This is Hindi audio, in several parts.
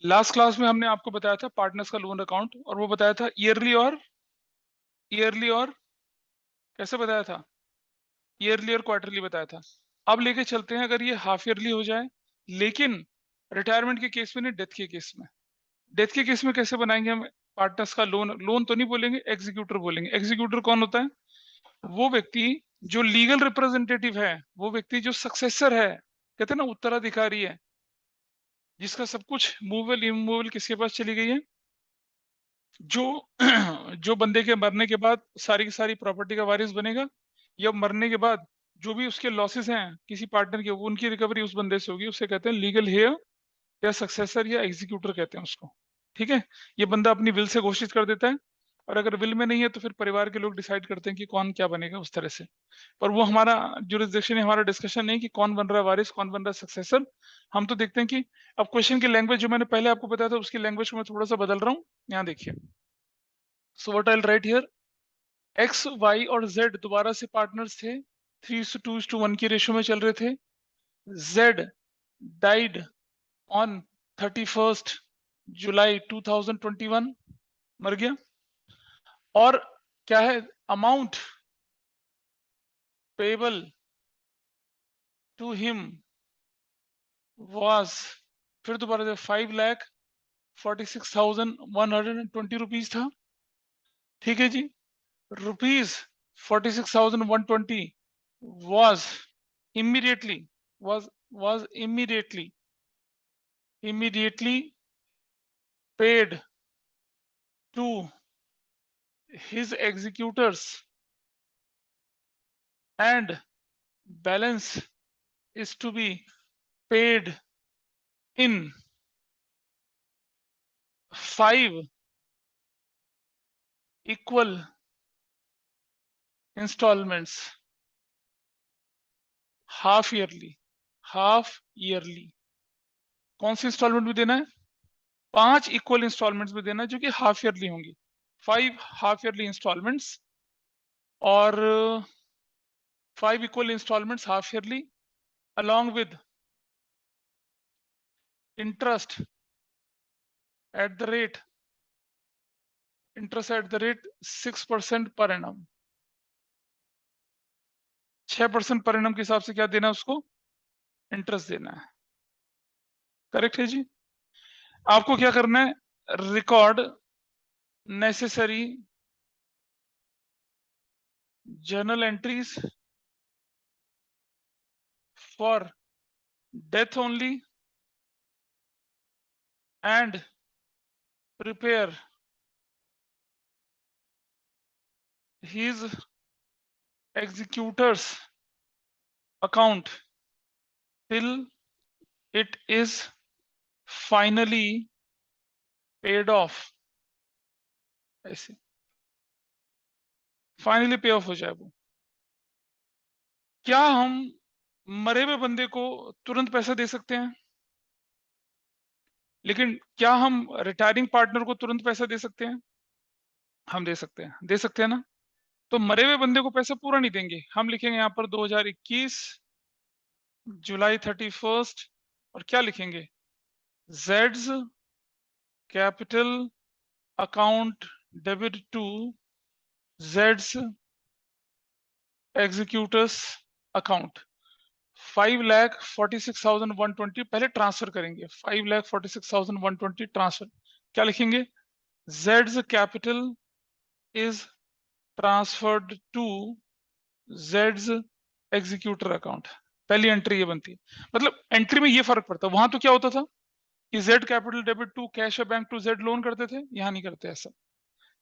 लास्ट क्लास में हमने आपको बताया था पार्टनर्स का लोन अकाउंट, और वो बताया था ईयरली और कैसे बताया था, ईयरली और क्वार्टरली बताया था। अब लेके चलते हैं, अगर ये हाफ ईयरली हो जाए, लेकिन रिटायरमेंट के केस में नहीं, डेथ के केस में। डेथ के केस में कैसे बनाएंगे हम पार्टनर्स का लोन? लोन तो नहीं बोलेंगे, एग्जीक्यूटर बोलेंगे। एग्जीक्यूटर कौन होता है? वो व्यक्ति जो लीगल रिप्रेजेंटेटिव है, वो व्यक्ति जो सक्सेसर है, कहते हैं ना उत्तराधिकारी है, जिसका सब कुछ मूवेबल इमूवेबल किसके पास चली गई है, जो जो बंदे के मरने के बाद सारी की सारी प्रॉपर्टी का वारिस बनेगा, या मरने के बाद जो भी उसके लॉसेस हैं किसी पार्टनर के, उनकी रिकवरी उस बंदे से होगी। उसे कहते हैं लीगल हेयर या सक्सेसर या एग्जीक्यूटर कहते हैं उसको। ठीक है, ये बंदा अपनी विल से घोषित कर देता है, और अगर विल में नहीं है तो फिर परिवार के लोग डिसाइड करते हैं कि कौन क्या बनेगा उस तरह से। पर वो हमारा जुरिस्डिक्शन है, हमारा डिस्कशन नहीं कि कौन बन रहा है वारिस, कौन बन रहा है सक्सेसर। हम तो देखते हैं कि अब क्वेश्चन की लैंग्वेज जो मैंने पहले आपको बताया था, उसकी लैंग्वेज को मैं थोड़ा सा बदल रहा हूँ। यहाँ देखिए, so what I will write here, X Y और जेड दोबारा से पार्टनर्स थे, 3:2:1 की रेशियो में चल रहे थे। जेड डाइड ऑन 31st जुलाई 2021, मर गया। और क्या है amount payable to him was, फिर दोबारा से 5,46,120 रुपीज था। ठीक है जी, rupees 46,120 was immediately was immediately paid to his executors, and balance is to be paid in 5 equal installments, half yearly. कौन सी इंस्टॉलमेंट में देना है? 5 इक्वल इंस्टॉलमेंट्स में देना है, जो कि हाफ ईयरली होंगी, 5 हाफ ईयरली इंस्टॉलमेंट्स, और 5 equal installments half yearly, along with interest at the rate 6% per annum। 6% per annum के हिसाब से क्या देना है उसको? इंटरेस्ट देना है। करेक्ट है जी। आपको क्या करना है? Record necessary journal entries for death only, and prepare his executors account till it is finally paid off। ऐसे फाइनली पे ऑफ हो जाए वो। क्या हम मरे हुए बंदे को तुरंत पैसा दे सकते हैं? लेकिन क्या हम रिटायरिंग पार्टनर को तुरंत पैसा दे सकते हैं? हम दे सकते हैं, दे सकते हैं ना। तो मरे हुए बंदे को पैसा पूरा नहीं देंगे, हम लिखेंगे यहाँ पर 2021 जुलाई 31st, और क्या लिखेंगे? जेड्स capital account debit to Jades executors account, 5,46,120 पहले ट्रांसफर करेंगे, 5,46,120 ट्रांसफर। क्या लिखेंगे? जेड्स capital is transferred to Jades executor account. पहली एंट्री ये बनती है। मतलब एंट्री में ये फर्क पड़ता है। वहां तो क्या होता था कि Z capital debit to cash या बैंक टू जेड लोन करते थे, यहाँ नहीं करते ऐसा।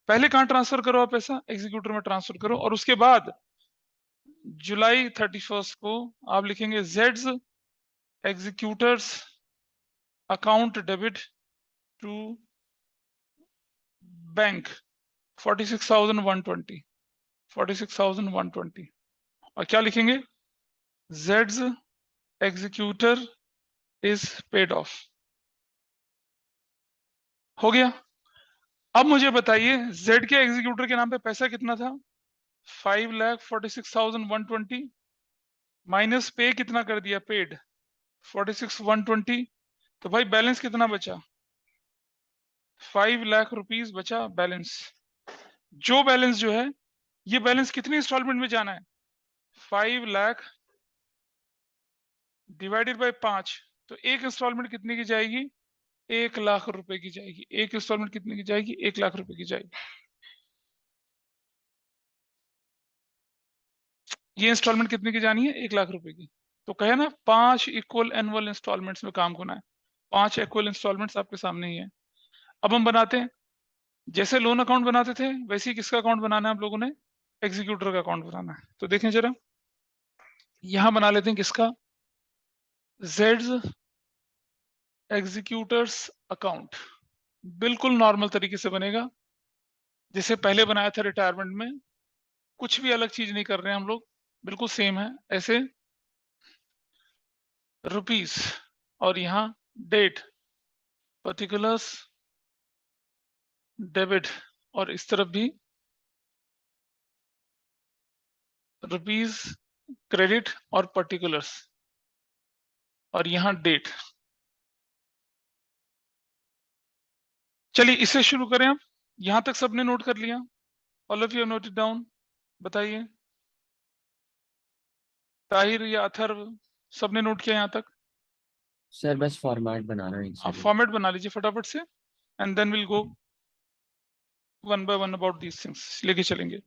पहले कहां ट्रांसफर करो आप पैसा? एग्जीक्यूटर में ट्रांसफर करो, और उसके बाद जुलाई 31st को आप लिखेंगे जेड्स executors account debit to bank 46,120 और क्या लिखेंगे? जेड्स एग्जीक्यूटर इज पेड ऑफ। हो गया। अब मुझे बताइए जेड के एग्जीक्यूटर के नाम पे पैसा कितना था? 5,46,120 माइनस पे कितना कर दिया? पेड 46,120। तो भाई बैलेंस कितना बचा? 5 लाख रुपीस बचा बैलेंस। जो बैलेंस जो है, ये बैलेंस कितनी इंस्टॉलमेंट में जाना है? 5 लाख डिवाइडेड बाय 5, तो एक इंस्टॉलमेंट कितने की जाएगी? 1 लाख रुपए की जाएगी। एक इंस्टॉलमेंट कितने की जाएगी? 1 लाख रुपए की जाएगी। ये इंस्टॉलमेंट कितने की जानी है? 1 लाख रुपए की। तो कहे ना 5 इक्वल एनुअल इंस्टॉलमेंट्स में काम होना है। 5 इक्वल इंस्टॉलमेंट्स आपके सामने ही है। अब हम बनाते हैं, जैसे लोन अकाउंट बनाते थे वैसे ही किसका अकाउंट बनाना है आप लोगों ने? एग्जीक्यूटर का अकाउंट बनाना है। तो देखें जरा, यहां बना लेते हैं किसका? Jades executors account. बिल्कुल नॉर्मल तरीके से बनेगा जैसे पहले बनाया था रिटायरमेंट में। कुछ भी अलग चीज नहीं कर रहे हैं हम लोग, बिल्कुल सेम है ऐसे। रुपीस और यहाँ डेट, पर्टिकुलर्स, डेबिट, और इस तरफ भी रुपीस, क्रेडिट और पर्टिकुलर्स, और यहाँ डेट। चलिए इससे शुरू करें। अब यहां तक सबने नोट कर लिया? All of you note it down. बताइए, ताहिर या अथर्व, सबने नोट किया यहां तक? सर बस फॉर्मेट बना रहा हूँ एक आप सेकंड। फॉर्मेट बना लीजिए फटाफट से, and then will go one by one about these things, लेके चलेंगे।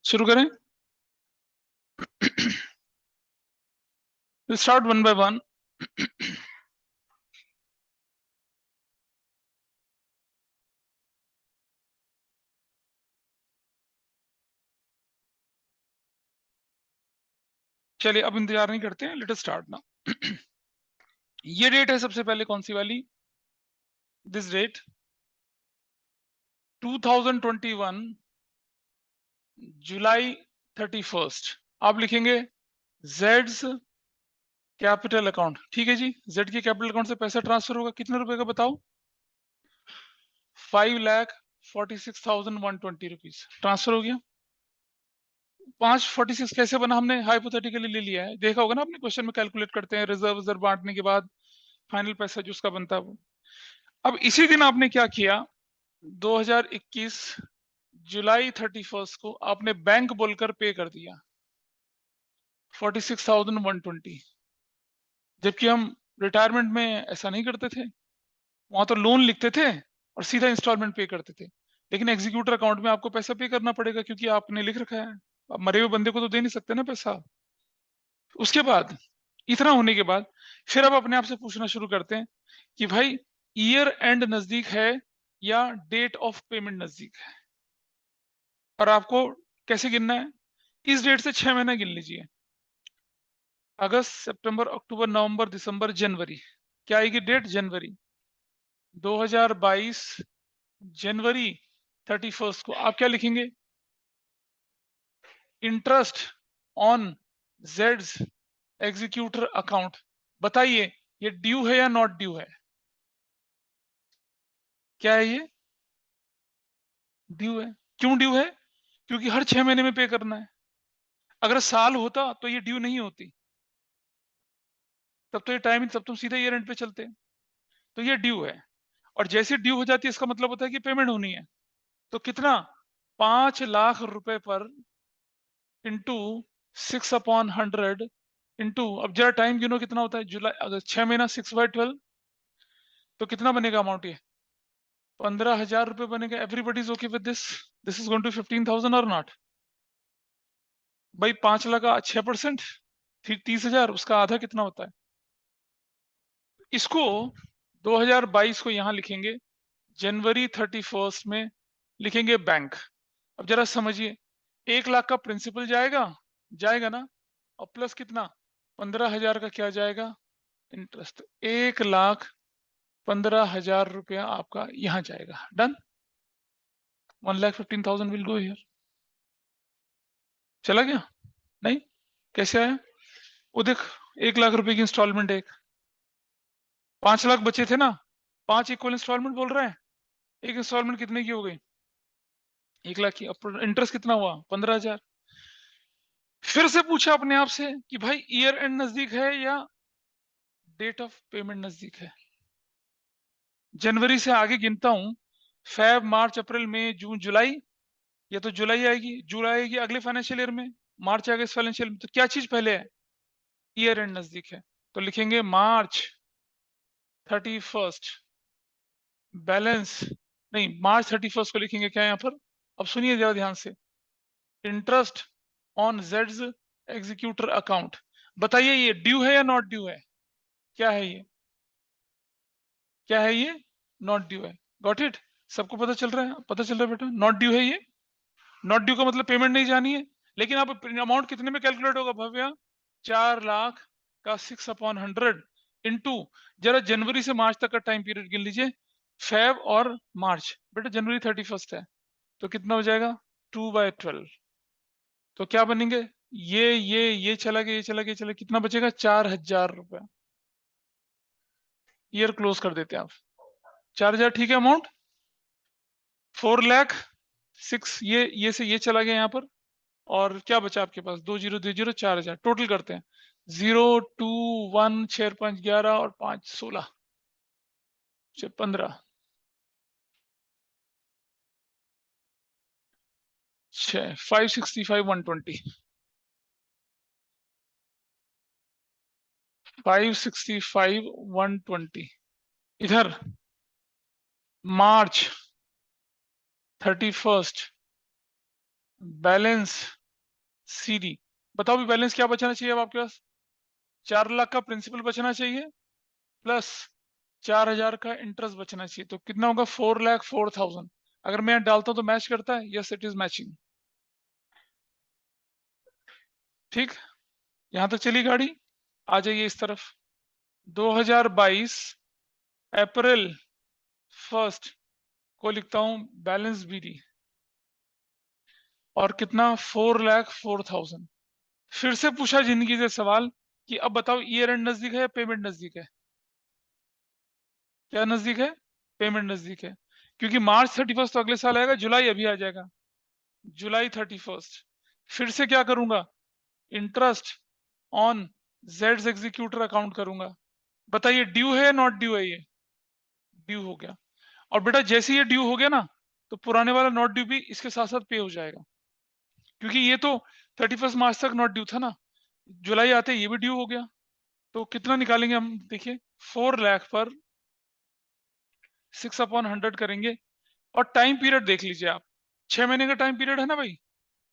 शुरू करें? Start one by one. चलिए अब इंतजार नहीं करते हैं, लेट अस स्टार्ट नाउ। ये डेट है सबसे पहले कौन सी वाली? This date 2021 July 31। आप लिखेंगे जेड्स कैपिटल अकाउंट। ठीक है जी, जेड के कैपिटल अकाउंट से पैसा ट्रांसफर होगा, कितने रुपए का बताओ? 5,46,120 ट्रांसफर हो गया। 546 कैसे बना? हमने हाइपोथेटिकली ले लिया है, देखा होगा ना आपने, क्वेश्चन में कैलकुलेट करते हैं रिजर्व बांटने के बाद फाइनल पैसा जो उसका बनता है वो। अब इसी दिन आपने क्या किया? 2021 जुलाई 31 को आपने बैंक बोलकर पे कर दिया 46,120। जबकि हम रिटायरमेंट में ऐसा नहीं करते थे, वहां तो लोन लिखते थे और सीधा इंस्टॉलमेंट पे करते थे। लेकिन एग्जीक्यूटर अकाउंट में आपको पैसा पे करना पड़ेगा क्योंकि आपने लिख रखा है। अब मरे हुए बंदे को तो दे नहीं सकते ना पैसा। उसके बाद, इतना होने के बाद, फिर अब अपने आप से पूछना शुरू करते हैं कि भाई ईयर एंड नजदीक है या डेट ऑफ पेमेंट नजदीक है। और आपको कैसे गिनना है? इस डेट से 6 महीना गिन लीजिए। अगस्त, सितंबर, अक्टूबर, नवंबर, दिसंबर, जनवरी। क्या आएगी डेट? जनवरी। 2022 जनवरी 31 को आप क्या लिखेंगे? Interest on Jades executor account. बताइए ये ड्यू है या नॉट ड्यू है? क्या है ये? ड्यू है। क्यों ड्यू है? क्योंकि हर 6 महीने में पे करना है। अगर साल होता तो ये ड्यू नहीं होती, तब तो ये टाइम, तब तुम सीधे ईयर एंड पे चलते। तो ये ड्यू है, और जैसे ड्यू हो जाती है इसका मतलब होता है कि पेमेंट होनी है। तो कितना? 5 लाख रुपए पर इंटू 6/100 इंटू, अब जरा टाइम गिनो कितना होता है? जुलाई अगस्त, 6 महीना, 6/12, तो कितना बनेगा अमाउंट ये? 15,000 रुपए बनेगा। Everybody is okay with this? This is going to 15,000 और नॉट? भाई 5 लाख का 6%, फिर 30,000, उसका आधा कितना होता है? इसको 2022 को यहां लिखेंगे जनवरी 31 में लिखेंगे बैंक। अब जरा समझिए, 1 लाख का प्रिंसिपल जाएगा ना, और प्लस कितना, 15,000 का क्या जाएगा, इंटरेस्ट। 1,15,000 रुपया आपका यहाँ जाएगा। डन। 1,15,000 will go here. चला गया? नहीं? कैसे आया? वो देख, 1 लाख रुपए की इंस्टॉलमेंट, 5 लाख बचे थे ना, 5 इक्वल इंस्टॉलमेंट बोल रहे हैं। एक इंस्टॉलमेंट कितने की हो गई? 1 लाख की। अब इंटरेस्ट कितना हुआ? 15,000। फिर से पूछा अपने आप से कि भाई ईयर एंड नजदीक है या डेट ऑफ पेमेंट नजदीक है। जनवरी से आगे गिनता हूं, फेब, मार्च, अप्रैल, मई, जून, जुलाई। या तो जुलाई आएगी अगले फाइनेंशियल ईयर में, मार्च आएगा इस फाइनेंशियल में। तो क्या चीज पहले है? ईयर एंड नजदीक है। तो लिखेंगे मार्च 31, बैलेंस, नहीं, मार्च 31 को लिखेंगे क्या यहाँ पर? अब सुनिए जरा ध्यान से, interest on Jades executor account. बताइए ये ड्यू है या नॉट ड्यू है? क्या है ये? क्या है ये? नॉट ड्यू है। Got it? सबको पता चल रहा है? पता चल रहा है बेटा, नॉट ड्यू है ये। नॉट ड्यू का मतलब पेमेंट नहीं जानी है। लेकिन अब अमाउंट कितने में कैलकुलेट होगा भव्या? 4 लाख का 6/100 इंटू, जरा जनवरी से मार्च तक का टाइम पीरियड गिन लीजिए, फेब और मार्च। बेटा जनवरी 31 है, तो कितना हो जाएगा? 2/12। तो क्या बनेंगे? ये चला गया, ये चला गया, चला, कितना बचेगा? 4,000 रुपया। ईयर क्लोज कर देते हैं आप। 4,000 ठीक है अमाउंट। 4,06,000 ये से ये चला गया यहाँ पर। और क्या बचा आपके पास? 2,020, 4,000 टोटल करते हैं। 0, 2, 1, 6, 5, 11 और 5, 16, 15, 6, 565, 120, 565, 120। इधर मार्च 31 बैलेंस सीडी। बताओ भी बैलेंस क्या बचना चाहिए अब आपके पास? 4 लाख का प्रिंसिपल बचना चाहिए, प्लस 4,000 का इंटरेस्ट बचना चाहिए। तो कितना होगा? 4,04,000। अगर मैं यहाँ डालता हूं तो मैच करता है? Yes, it is matching. ठीक, यहां तक चली गाड़ी। आ जाइए इस तरफ। 2022 अप्रैल 1 को लिखता हूं बैलेंस बीडी, और कितना? 4,04,000। फिर से पूछा जिंदगी से सवाल कि अब बताओ ईयर एंड नजदीक है या पेमेंट नजदीक है? क्या नजदीक है? पेमेंट नजदीक है। क्योंकि मार्च 31 तो अगले साल आएगा, जुलाई अभी आ जाएगा। जुलाई 31 फिर से क्या करूंगा? Interest on Jades executor account करूंगा। बताइए ड्यू है या नॉट ड्यू है? ये ड्यू हो गया। और बेटा जैसे ये ड्यू हो गया ना, तो पुराने वाला नॉट ड्यू भी इसके साथ साथ पे हो जाएगा। क्योंकि ये तो 31 मार्च तक नॉट ड्यू था ना, जुलाई आते ये भी ड्यू हो गया। तो कितना निकालेंगे हम? देखिए, 4 लाख पर 6/100 करेंगे। और टाइम पीरियड देख लीजिए आप, 6 महीने का टाइम पीरियड है ना भाई।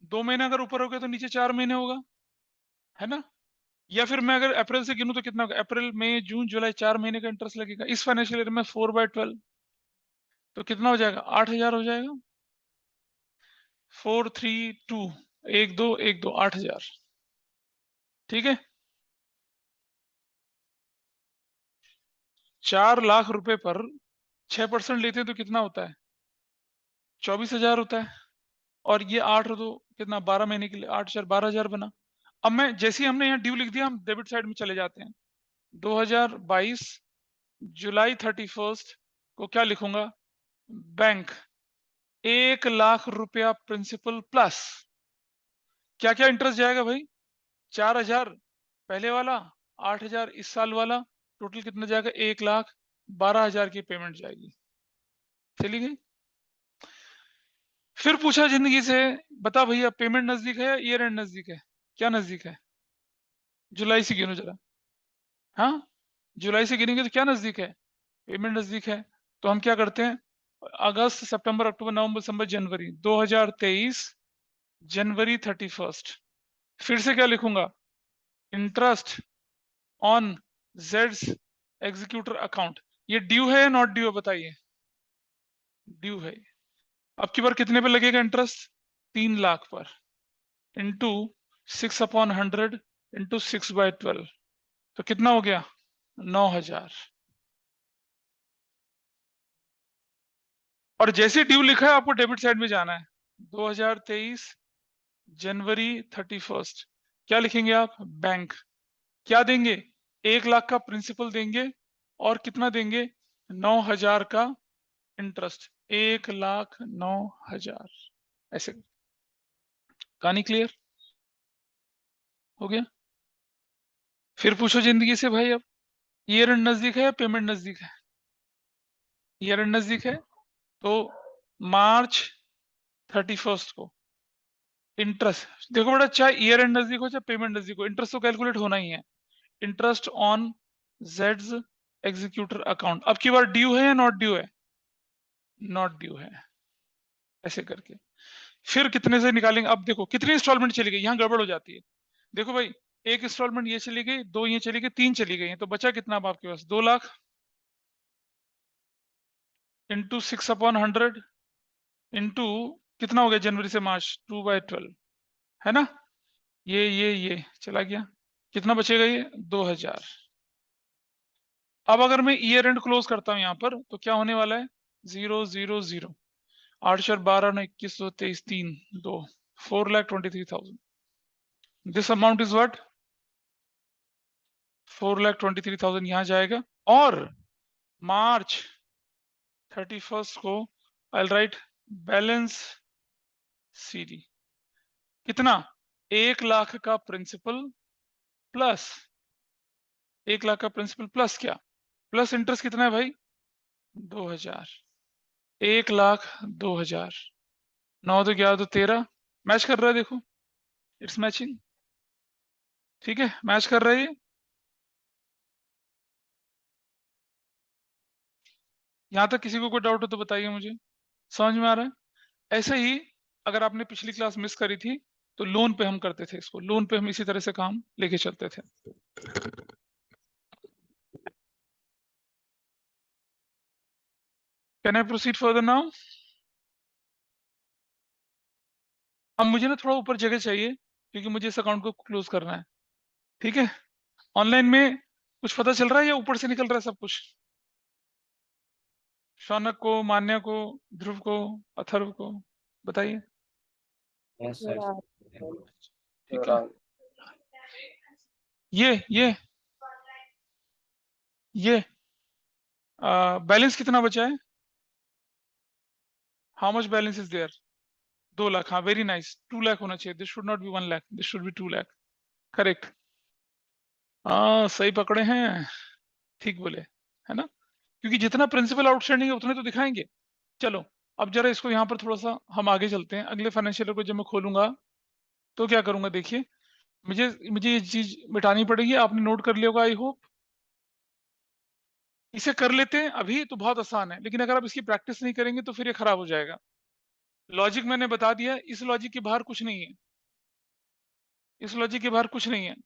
2 महीने अगर ऊपर हो गया तो नीचे 4 महीने होगा, है ना? या फिर मैं अगर अप्रैल से गिनूं तो कितना होगा? अप्रैल, मई, जून, जुलाई, 4 महीने का इंटरेस्ट लगेगा इस फाइनेंशियल ईयर में। 4/12 तो कितना हो जाएगा? 8,000 हो जाएगा। 4, 3, 2, 1, 2, 8,000। ठीक है। 4 लाख रुपए पर 6% लेते हैं तो कितना होता है? 24,000 होता है। और ये 8 हो तो कितना? 12 महीने के लिए 8,000, 12,000 बना। अब मैं जैसे ही हमने यहाँ ड्यू लिख दिया, हम डेबिट साइड में चले जाते हैं। 2022 जुलाई 31 को क्या लिखूंगा? बैंक, 1 लाख रुपया प्रिंसिपल प्लस क्या क्या इंटरेस्ट जाएगा भाई? 4,000 पहले वाला, 8,000 इस साल वाला, टोटल कितना जाएगा? 1,12,000 की पेमेंट जाएगी। चली गई। फिर पूछा जिंदगी से, बता भैया पेमेंट नजदीक है या ईयर एंड नजदीक है? क्या नजदीक है? जुलाई से गिनो जरा। हाँ, जुलाई से गिनेंगे तो क्या नजदीक है? पेमेंट नजदीक है। तो हम क्या करते हैं? अगस्त, सितंबर, अक्टूबर, नवंबर, दिसंबर, जनवरी, 2023 जनवरी 31। फिर से क्या लिखूंगा? Interest on Jades executor account. ये ड्यू है या नॉट ड्यू है? बताइए। ड्यू है। अब की बार कितने पे लगेगा इंटरेस्ट? 3 लाख पर, इंटू 6/100 इंटू 6/12, तो कितना हो गया? 9,000। और जैसे ड्यू लिखा है आपको डेबिट साइड में जाना है। 2023 जनवरी 31, क्या लिखेंगे आप? बैंक। क्या देंगे? 1 लाख का प्रिंसिपल देंगे और कितना देंगे? 9,000 का इंटरेस्ट। 1,09,000। ऐसे। कहानी क्लियर हो गया? फिर पूछो जिंदगी से भाई। अब ईयर एंड नजदीक है या पेमेंट नजदीक है? ईयर एंड नजदीक है, तो मार्च 31 को इंटरेस्ट देखो बेटा, चाहे ईयर एंड नजदीक हो चाहे पेमेंट नजदीक हो, इंटरेस्ट तो कैलकुलेट होना ही है। Interest on Jades executor account. अब की बार ड्यू है या नॉट ड्यू है? नॉट ड्यू है। ऐसे करके फिर कितने से निकालेंगे? अब देखो कितनी इंस्टॉलमेंट चली गई, यहाँ गड़बड़ हो जाती है। देखो भाई, एक इंस्टॉलमेंट ये चली गई, दो ये चली गई, तीन चली गई हैं, तो बचा कितना अब आपके पास? 2 लाख इंटू 6/100 इंटू कितना हो गया जनवरी से मार्च? 2/12, है ना? ये चला गया। कितना बचेगा? ये 2,000। अब अगर मैं ईयर एंड क्लोज करता हूं यहाँ पर, तो क्या होने वाला है? 0, 0, 0। 8, 4, 12, 9, 21, 23, 3, 2, 4,23,000। This amount is what? 4,23,000 यहाँ जाएगा। और मार्च 31 को आई राइट बैलेंस सीडी। कितना? 1 लाख का प्रिंसिपल प्लस 1 लाख का प्रिंसिपल प्लस क्या? प्लस इंटरेस्ट कितना है भाई? 2,000। 1 लाख 2,000। 9 तो 11 तो 13। मैच कर रहा है, देखो, इट्स मैचिंग। ठीक है, मैच कर रहा है ये। यहाँ तक किसी को कोई डाउट हो तो बताइए मुझे। समझ में आ रहा है? ऐसे ही अगर आपने पिछली क्लास मिस करी थी, तो लोन पे हम करते थे इसको। लोन पे हम इसी तरह से काम लेके चलते थे। Can I proceed further now? अब मुझे ना थोड़ा ऊपर जगह चाहिए, क्योंकि मुझे इस अकाउंट को क्लोज करना है। ठीक है? ऑनलाइन में कुछ पता चल रहा है या ऊपर से निकल रहा है सब कुछ? शौनक को, मान्या को, ध्रुव को, अथर्व को बताइए। Yes sir. ठीक है। ये बैलेंस कितना बचा है? How much balance is there? 2 lakh. हाँ, वेरी नाइस। 2 लाख होना चाहिए। This should not be 1 lakh, this should be 2 lakh. Correct. हाँ, सही पकड़े हैं। ठीक बोले, है ना? क्योंकि जितना प्रिंसिपल आउटस्टैंडिंग है उतने तो दिखाएंगे। चलो, अब जरा इसको यहाँ पर थोड़ा सा हम आगे चलते हैं। अगले फाइनेंशियल ईयर को जब मैं खोलूंगा तो क्या करूंगा, देखिए। मुझे मुझे ये चीज मिटानी पड़ेगी। आपने नोट कर लिया होगा, आई होप। इसे कर लेते हैं अभी तो बहुत आसान है, लेकिन अगर आप इसकी प्रैक्टिस नहीं करेंगे तो फिर ये खराब हो जाएगा। लॉजिक मैंने बता दिया, इस लॉजिक के बाहर कुछ नहीं है। इस लॉजिक के बाहर कुछ नहीं है।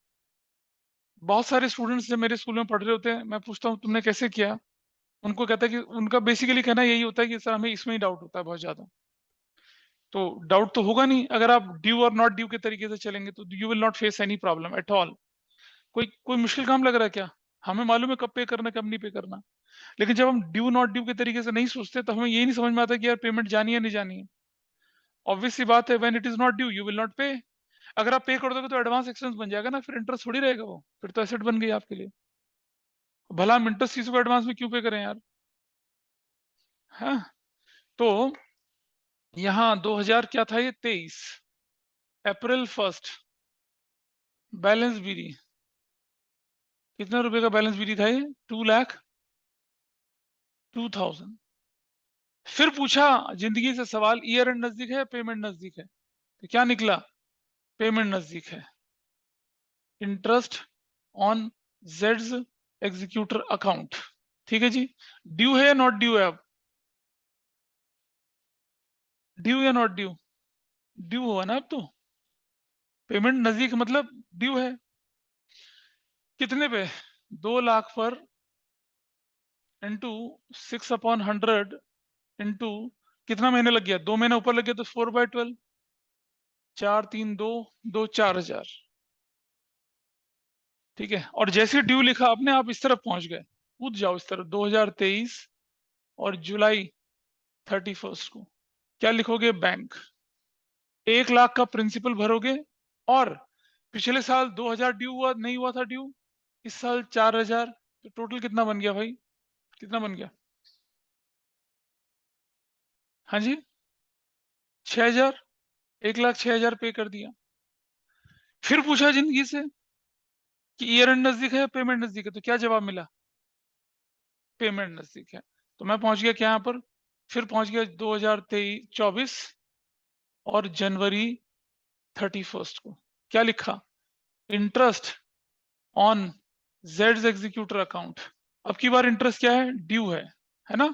बहुत सारे स्टूडेंट्स जब मेरे स्कूल में पढ़ रहे होते हैं, मैं पूछता हूँ तुमने कैसे किया, उनको कहता है कि उनका बेसिकली कहना यही होता है कि सर हमें इसमें ही डाउट होता है बहुत ज्यादा। तो डाउट तो होगा नहीं अगर आप ड्यू और नॉट ड्यू के तरीके से चलेंगे, तो you will not face any problem at all. कोई कोई मुश्किल काम लग रहा है क्या? हमें मालूम है कब पे करना कब नहीं पे करना। लेकिन जब हम ड्यू नॉट ड्यू के तरीके से नहीं सोचते, तो हमें यही नहीं समझ में आता कि यार पेमेंट जानी है नहीं जानी है। ऑब्वियस सी बात है, when it is not due you will not पे। अगर आप पे कर दोगे तो एडवांस एक्सपेंस बन जाएगा ना, फिर इंटरेस्ट थोड़ी रहेगा वो, फिर तो एसेट बन गई आपके लिए। भला हम इंटरेस्ट चीज को एडवांस में क्यों पे करें यार? हाँ। तो यहाँ 2000 क्या था, ये 23 अप्रैल 1 बैलेंस बीडी। कितने रुपए का बैलेंस बीडी था ये? 2,02,000। फिर पूछा जिंदगी से सवाल, ईयर एंड नजदीक है, पेमेंट नजदीक है? तो क्या निकला? पेमेंट नजदीक है। Interest on Jades executor account. ठीक है जी। ड्यू है या नॉट ड्यू है? अब ड्यू या नॉट ड्यू? ड्यू हुआ ना अब तो। पेमेंट नजदीक मतलब ड्यू है। कितने पे? 2 लाख पर इंटू 6/100 इंटू कितना महीने लग गया, 2 महीना ऊपर लग गया तो 4/12, 4 3 2 2 4,000। ठीक है, और जैसे ड्यू लिखा आपने, आप इस तरफ पहुंच गए, कूद जाओ इस तरफ 2023 और जुलाई 31 को क्या लिखोगे, बैंक 1 लाख का प्रिंसिपल भरोगे, और पिछले साल 2,000 ड्यू हुआ, नहीं हुआ था ड्यू, इस साल 4,000, तो टोटल कितना बन गया भाई, कितना बन गया, हाँ जी 6,000, 1,06,000 पे कर दिया। फिर पूछा जिंदगी से कि ईयर एंड नजदीक है, पेमेंट नजदीक है, तो क्या जवाब मिला, पेमेंट नजदीक है। तो मैं पहुंच गया क्या यहाँ पर, फिर पहुंच गया 2024 और जनवरी 31 को, क्या लिखा, interest on Jades executor account. अब की बार इंटरेस्ट क्या है, ड्यू है ना,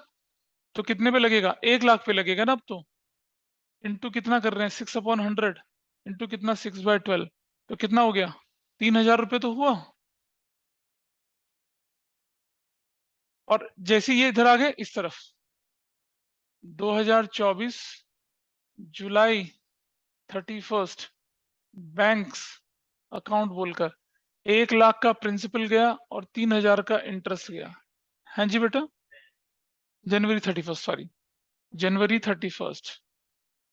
तो कितने पे लगेगा, 1 लाख पे लगेगा ना अब तो, इंटू कितना कर रहे हैं 6/100, इंटू कितना 6/12, तो कितना हो गया, 3,000 रुपये तो हुआ। और जैसे ये इधर आ गए इस तरफ, 2024 जुलाई 31 बैंक्स अकाउंट बोलकर 1 लाख का प्रिंसिपल गया और 3,000 का इंटरेस्ट गया। हाँ जी बेटा, जनवरी 31, सॉरी जनवरी 31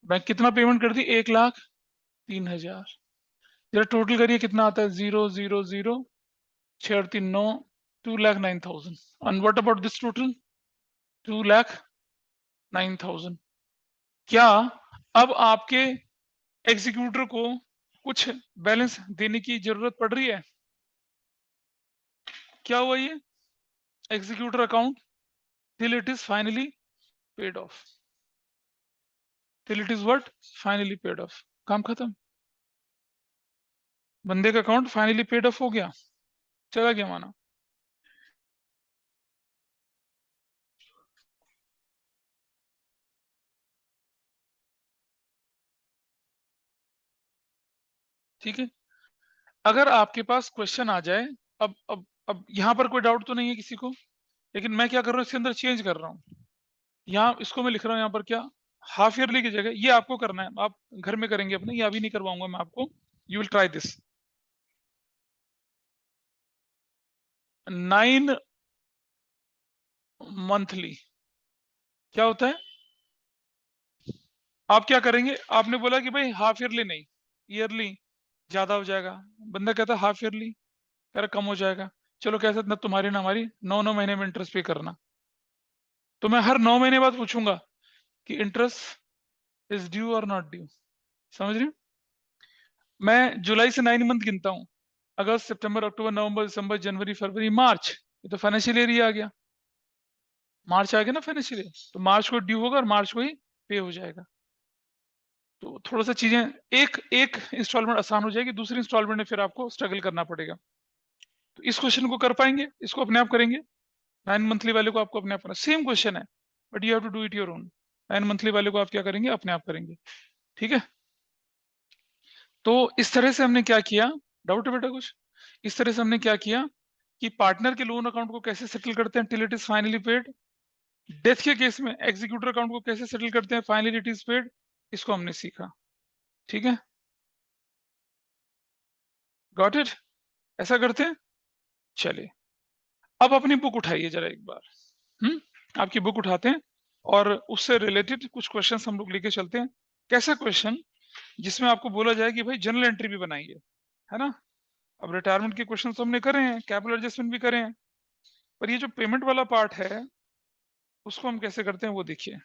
बैंक कितना पेमेंट कर दी, 1,03,000। जरा टोटल करिए कितना आता है, 0 0 0 6 3 9, 2,09,000। And what about this total, 2,09,000। क्या अब आपके एग्जीक्यूटर को कुछ बैलेंस देने की जरूरत पड़ रही है, क्या हुआ ये executor account, till it is finally paid off, till it is what finally paid off, काम खत्म, बंदे का अकाउंट फाइनली पेड ऑफ हो गया, चला गया माना। ठीक है, अगर आपके पास क्वेश्चन आ जाए, अब यहाँ पर कोई डाउट तो नहीं है किसी को, लेकिन मैं क्या कर रहा हूँ, इसके अंदर चेंज कर रहा हूँ, यहाँ इसको मैं लिख रहा हूँ यहाँ पर क्या, हाफ ईयरली की जगह, ये आपको करना है, आप घर में करेंगे अपने, ये अभी नहीं करवाऊंगा मैं आपको, you will try this. 9 monthly क्या होता है, आप क्या करेंगे, आपने बोला कि भाई हाफ ईयरली नहीं, ईयरली ज्यादा हो जाएगा, बंदा कहता है हाफ ईयरली, कह रहा कम हो जाएगा, चलो कैसे ना तुम्हारी ना हमारी, 9 महीने में इंटरेस्ट पे करना, तो मैं हर 9 महीने बाद पूछूंगा कि इंटरेस्ट इज ड्यू और नॉट ड्यू, समझ रही हो? मैं जुलाई से 9 मंथ गिनता हूँ, अगस्त सितंबर अक्टूबर नवंबर दिसंबर जनवरी फरवरी मार्च, ये तो फाइनेंशियल ईयर ही आ गया, मार्च आ गया ना फाइनेंशियल ईयर, तो मार्च को ड्यू होगा और मार्च को ही पे हो जाएगा। तो थोड़ा सा चीजें, एक एक इंस्टॉलमेंट आसान हो जाएगी, दूसरी इंस्टॉलमेंट में फिर आपको स्ट्रगल करना पड़ेगा। तो इस क्वेश्चन को कर पाएंगे, इसको अपने आप करेंगे, 9 मंथली वाले को आपको अपने आप करना, सेम क्वेश्चन है but you have to do it your own. 9 monthly वाले को आप क्या करेंगे, अपने आप करेंगे, ठीक है। तो इस तरह से हमने क्या किया, डाउट है बेटा कुछ, इस तरह से हमने क्या किया कि पार्टनर के लोन अकाउंट को कैसे सेटल करते हैं, till it is finally paid, death के केस में एग्जीक्यूटर अकाउंट को कैसे सेटल करते हैं, फाइनली इट इज पेड, इसको हमने सीखा, ठीक है, गॉट इट, ऐसा करते हैं। चलिए अब अपनी बुक उठाइए जरा एक बार, आपकी बुक उठाते हैं और उससे रिलेटेड कुछ क्वेश्चंस हम लोग लेके चलते हैं। कैसा क्वेश्चन, जिसमें आपको बोला जाए कि भाई जनरल एंट्री भी बनाइए, है ना। अब रिटायरमेंट के क्वेश्चन तो हमने करे हैं, कैपिटल एडजस्टमेंट भी करे हैं, पर ये जो पेमेंट वाला पार्ट है उसको हम कैसे करते हैं वो देखिए।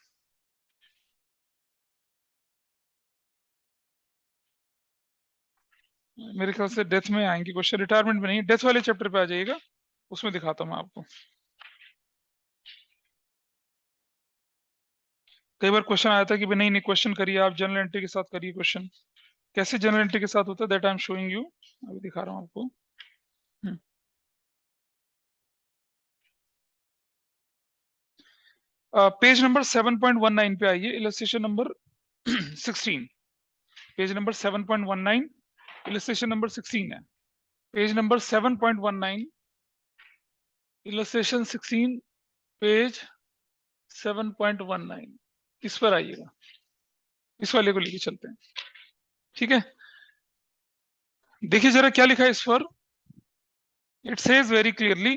मेरे ख्याल से डेथ में आएंगे क्वेश्चन, रिटायरमेंट में नहीं, डेथ वाले चैप्टर पे आ जाइएगा, उसमें दिखाता हूँ मैं आपको। कई बार क्वेश्चन आया था कि भाई नहीं नहीं क्वेश्चन करिए आप जनरल एंट्री के साथ करिए क्वेश्चन, कैसे जनरल एंट्री के साथ होता है that I am showing you, अभी दिखा रहा हूँ आपको। पेज नंबर 7.19 पे आइए, illustration number 16, page number 7.19, illustration number 16 है, पेज नंबर 7.19, इलस्ट्रेशन 16, पेज 7.19 इस पर आइएगा, इस वाले को लेके चलते हैं, ठीक है। देखिए जरा क्या लिखा है इस पर। इट सेज वेरी क्लियरली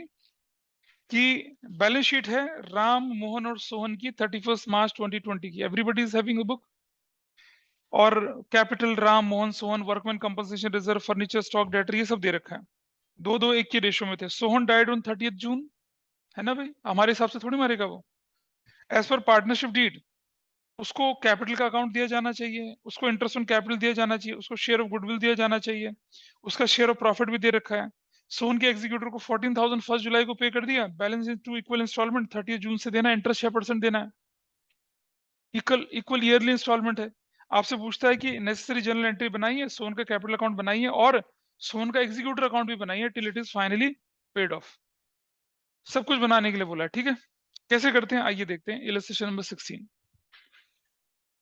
कि बैलेंस शीट है राम, मोहन और सोहन की 31 मार्च 2020 की। Everybody is having a book. और capital Ram, Mohan, Sohan, workman compensation reserve, furniture stock, debtor, ये सब दे रखा है। 2-2-1 के रेशो में थे। सोहन डाइड ऑन 30 जून, है ना भाई, हमारे हिसाब से थोड़ी मारेगा वो। एज पर पार्टनरशिप डीड उसको कैपिटल का अकाउंट दिया जाना चाहिए, उसको इंटरेस्ट ऑन कैपिटल दिया जाना चाहिए, उसको शेयर ऑफ गुडविल दिया जाना चाहिए, उसका शेयर ऑफ प्रॉफिट भी दे रखा है। सोहन के एग्जीक्यूटिव को 14,000 1 जुलाई को पे कर दिया। बैलेंस इन 2 इक्वल इंस्टॉलमेंट 30 जून से देना, इंटरेस्ट 6% देना है। इक्वल इक्वल ईयरली इंस्टॉलमेंट है। आपसे पूछता है कि नेसेसरी जनरल एंट्री बनाई है, सोहन का कैपिटल अकाउंट बनाई है और सोहन का एग्जीक्यूटिव अकाउंट भी बनाई है till it is finally paid of. सब कुछ बनाने के लिए बोला है, ठीक है। कैसे करते हैं आइए देखते हैं। Illustration number 16।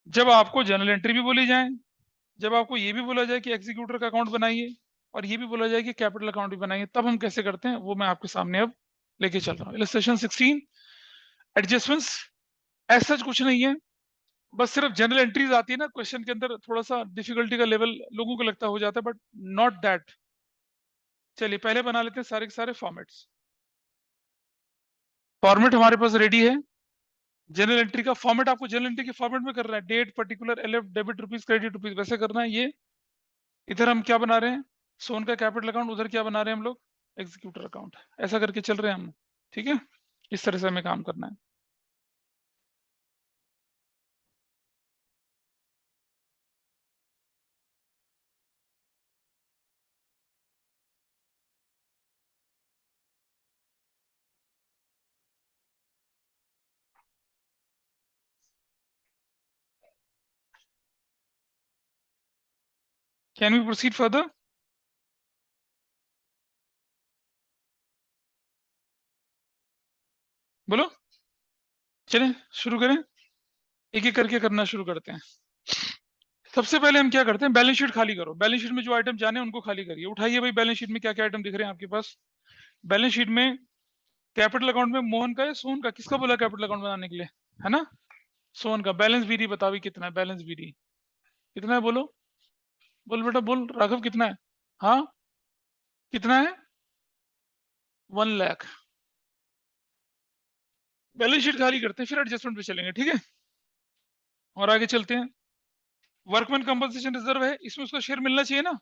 जब आपको जनरल एंट्री भी बोली जाए, जब आपको ये भी बोला जाए कि एग्जीक्यूटर का अकाउंट बनाइए और ये भी बोला जाए कि कैपिटल अकाउंट भी बनाइए, तब हम कैसे करते हैं वो मैं आपके सामने अब लेके चल रहा हूँ। इलस्ट्रेशन 16 एडजस्टमेंट्स ऐसा सच कुछ नहीं है, बस सिर्फ जनरल एंट्रीज आती है ना क्वेश्चन के अंदर, थोड़ा सा डिफिकल्टी का लेवल लोगों को लगता हो जाता है, बट नॉट दैट। चलिए पहले बना लेते हैं सारे के सारे फॉर्मेट्स। फॉर्मेट हमारे पास रेडी है। जनरल एंट्री का फॉर्मेट आपको जनरल एंट्री के फॉर्मेट में करना है। Date, particular, LF, debit rupees, credit rupees, वैसे करना है ये। इधर हम क्या बना रहे हैं, सोन का कैपिटल अकाउंट, उधर क्या बना रहे हैं हम लोग, एग्जीक्यूटर अकाउंट। ऐसा करके चल रहे हैं हम, ठीक है। इस तरह से हमें काम करना है। Can we proceed further? बोलो, चलें शुरू करें, एक एक करके करना शुरू करते हैं। सबसे पहले हम क्या करते हैं, बैलेंस शीट खाली करो। बैलेंस शीट में जो आइटम जाने उनको खाली करिए। उठाइए भाई बैलेंस शीट में क्या क्या आइटम दिख रहे हैं आपके पास। बैलेंस शीट में कैपिटल अकाउंट में मोहन का है, सोहन का, किसका बोला कैपिटल अकाउंट बनाने के लिए, है ना, सोहन का। बैलेंस बीडी बताओ भी कितना है, बैलेंस बीडी कितना है, बोलो बोल बेटा बोल, राघव कितना है, हाँ कितना है, 1 लाख। बैलेंस शीट खाली करते हैं फिर एडजस्टमेंट पे चलेंगे, ठीक है। और आगे चलते हैं। वर्कमैन कंपनसेशन रिजर्व है, इसमें उसका शेयर मिलना चाहिए ना,